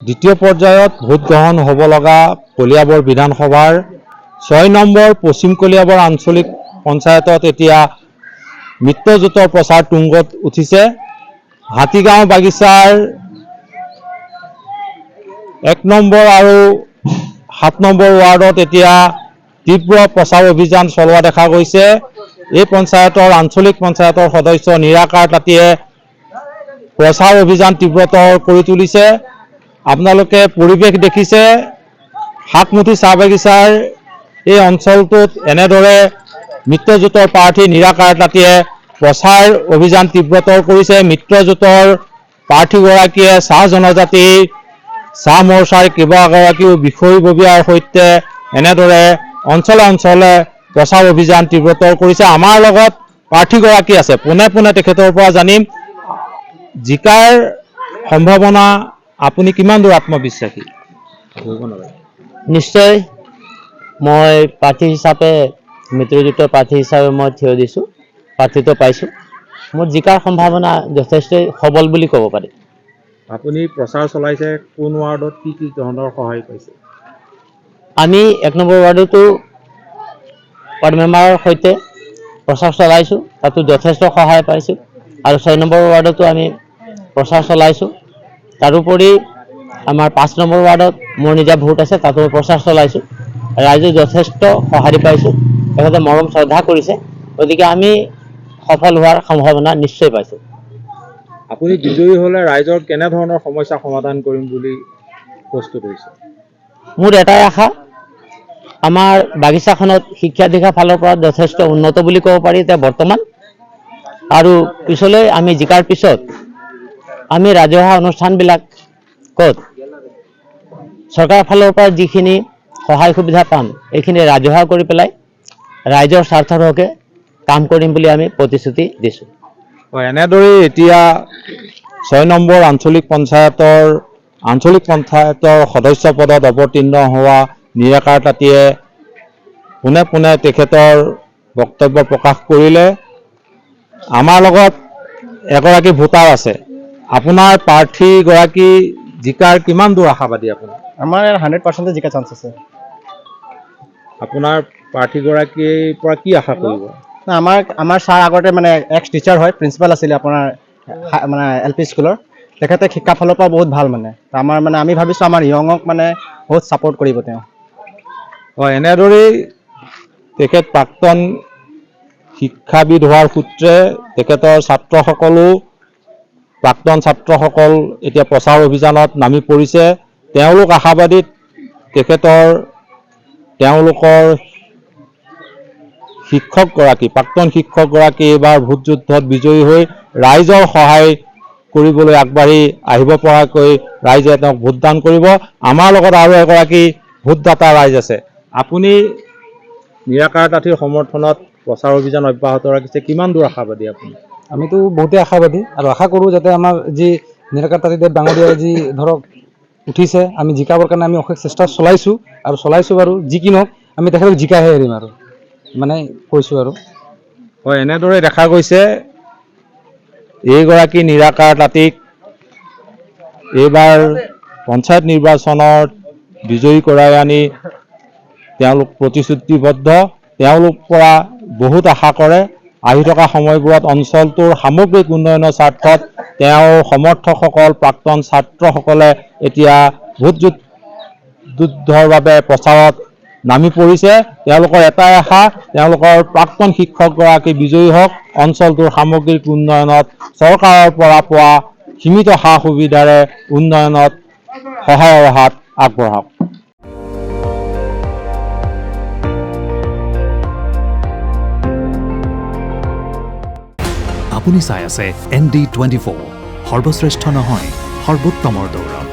দ্বিতীয় পৰ্যায়ত ভোট গ্ৰহণ হ'ব লগা কলিয়াবৰ বিধানসভাৰ 6 নম্বৰ পশ্চিম কলিয়াবৰ আঞ্চলিক পঞ্চায়তত এতিয়া মিত্ৰজোঁটৰ প্ৰচাৰ তুংগত উঠিছে। হাতীগাঁও বাগিচাৰ 1 নম্বৰ আৰু 7 নম্বৰ ৱাৰ্ডত এতিয়া তীব্ৰ প্ৰচাৰ অভিযান চলোৱা দেখা গৈছে। এই পঞ্চায়তৰ আঞ্চলিক পঞ্চায়তৰ সদস্য নিৰাকাৰ তাঁতীয়ে প্ৰচাৰ অভিযান তীব্ৰতৰ কৰি তুলিছে। আপোনালোকে পৰিৱেশ দেখিছে, শাকমুঠি চাহ বাগিচাৰ এই অঞ্চলটোত এনেদৰে মিত্ৰজোঁটৰ প্ৰাৰ্থী নিৰাকাৰ তাঁতীয়ে প্ৰচাৰ অভিযান তীব্ৰতৰ কৰিছে। মিত্ৰজোঁটৰ প্ৰাৰ্থীগৰাকীয়ে চাহ জনজাতি চাহ মৰ্চাৰ কেইবাগৰাকীও বিষয়ববীয়াৰ সৈতে এনেদৰে অঞ্চলে অঞ্চলে প্ৰচাৰ অভিযান তীব্ৰতৰ কৰিছে। আমাৰ লগত প্ৰাৰ্থীগৰাকী আছে, পোনে পোনে তেখেতৰ পৰা জানিম জিকাৰ সম্ভাৱনা আপুনি কিমান দূৰ আত্মবিশ্বাসী? নিশ্চয় মই প্ৰাৰ্থী হিচাপে মিত্ৰজোঁটৰ প্ৰাৰ্থী হিচাপে মই থিয় দিছোঁ, প্ৰাৰ্থীত্ব পাইছোঁ। মোৰ জিকাৰ সম্ভাৱনা যথেষ্টই সবল বুলি ক'ব পাৰি। আপুনি প্ৰচাৰ চলাইছে, কোন ৱাৰ্ডত কি কি ধৰণৰ সহায় পাইছে? আমি 1 নম্বৰ ৱাৰ্ডতো ৱাৰ্ড মেম্বাৰৰ সৈতে প্ৰচাৰ চলাইছোঁ, তাতো যথেষ্ট সহায় পাইছোঁ। আৰু 6 নম্বৰ ৱাৰ্ডতো আমি প্ৰচাৰ চলাইছোঁ। তাৰোপৰি আমাৰ 5 নম্বৰ ৱাৰ্ডত মোৰ নিজা ভোট আছে, তাতো প্ৰচাৰ চলাইছোঁ। ৰাইজে যথেষ্ট সঁহাৰি পাইছোঁ, তেখেতে মৰম শ্ৰদ্ধা কৰিছে, গতিকে আমি সফল হোৱাৰ সম্ভাৱনা নিশ্চয় পাইছোঁ। আপুনি বিজয়ী হ'লে ৰাইজৰ কেনেধৰণৰ সমস্যা সমাধান কৰিম বুলি প্ৰস্তুত হৈছে? মোৰ এটাই আশা, আমাৰ বাগিচাখনত শিক্ষা দীক্ষাৰ ফালৰ পৰা যথেষ্ট উন্নত বুলি ক'ব পাৰি এতিয়া বৰ্তমান। আৰু পিছলৈ আমি জিকাৰ পিছত আমি ৰাজহুৱা অনুষ্ঠানবিলাকত চৰকাৰৰ ফালৰ পৰা যিখিনি সহায় সুবিধা পাম, এইখিনি ৰাজহুৱা কৰি পেলাই ৰাইজৰ স্বাৰ্থৰ হকে কাম কৰিম বুলি আমি প্ৰতিশ্ৰুতি দিছোঁ। এনেদৰেই এতিয়া 6 নম্বৰ আঞ্চলিক পঞ্চায়তৰ সদস্য পদত অৱতীৰ্ণ হোৱা নিৰাকাৰ তাঁতীয়ে পোনে পোনে তেখেতৰ বক্তব্য প্ৰকাশ কৰিলে। আমাৰ লগত এগৰাকী ভোটাৰ আছে, আপোনাৰ প্ৰাৰ্থীগৰাকী জিকাৰ কিমান দূৰ আশাবাদী আপুনি? আমাৰ 100% জিকা চান্স আছে। আপোনাৰ প্ৰাৰ্থীগৰাকীৰ পৰা কি আশা কৰিব? আমাৰ ছাৰ আগতে মানে এক্স টিচাৰ হয়, প্ৰিন্সিপাল আছিলে আপোনাৰ মানে LP স্কুলৰ। তেখেতে শিক্ষা ফালৰ পৰা বহুত ভাল মানে আমাৰ মানে আমি ভাবিছোঁ আমাৰ য়ঙক মানে বহুত ছাপোৰ্ট কৰিব তেওঁ। হয়, এনেদৰেই তেখেত প্ৰাক্তন শিক্ষাবিদ হোৱাৰ সূত্ৰে তেখেতৰ প্ৰাক্তন ছাত্ৰসকল এতিয়া প্ৰচাৰ অভিযানত নামি পৰিছে। তেওঁলোক আশাবাদীত তেওঁলোকৰ প্ৰাক্তন শিক্ষকগৰাকী এইবাৰ ভোট যুদ্ধত বিজয়ী হৈ ৰাইজৰ সহায় কৰিবলৈ আগবাঢ়ি আহিব পৰাকৈ ৰাইজে তেওঁক ভোটদান কৰিব। আমাৰ লগত আৰু এগৰাকী ভোটদাতা ৰাইজ আছে। আপুনি নিৰাকাৰ তাঁতীৰ সমৰ্থনত প্ৰচাৰ অভিযান অব্যাহত ৰাখিছে, কিমান দূৰ আশাবাদী আপুনি? আমিতো বহুতেই আশাবাদী আৰু আশা কৰোঁ যাতে আমাৰ যি নিৰাকাৰ তাঁতীদেৱ ডাঙৰীয়াই যি ধৰক উঠিছে, আমি জিকাবৰ কাৰণে আমি অশেষ চেষ্টা চলাইছোঁ আৰু চলাইছোঁ বাৰু। যি কি নহওক আমি তেখেতক জিকাহে এৰিম আৰু মানে কৈছোঁ আৰু। হয়, এনেদৰে দেখা গৈছে এইগৰাকী নিৰাকাৰ তাঁতীক এইবাৰ পঞ্চায়ত নিৰ্বাচনত বিজয়ী কৰাই আনি তেওঁলোক প্ৰতিশ্ৰুতিবদ্ধ। তেওঁলোক পৰা বহুত আশা কৰে। আহি থকা সময়বোৰত অঞ্চলটোৰ সামগ্ৰিক উন্নয়নৰ স্বাৰ্থত তেওঁৰ সমৰ্থকসকল প্ৰাক্তন ছাত্ৰসকলে এতিয়া ভোট যুদ্ধৰ বাবে প্ৰচাৰত নামি পৰিছে। তেওঁলোকৰ এটাই আশা, তেওঁলোকৰ প্ৰাক্তন শিক্ষকগৰাকী বিজয়ী হওক, অঞ্চলটোৰ সামগ্ৰিক উন্নয়নত চৰকাৰৰ পৰা পোৱা সীমিত সা সুবিধাৰে উন্নয়নত সহায়ৰ হাত আগবঢ়াওক। আপুনি চাই আছে ND24, সৰ্বশ্ৰেষ্ঠ নহয় সৰ্বোত্তমৰ দৌৰ।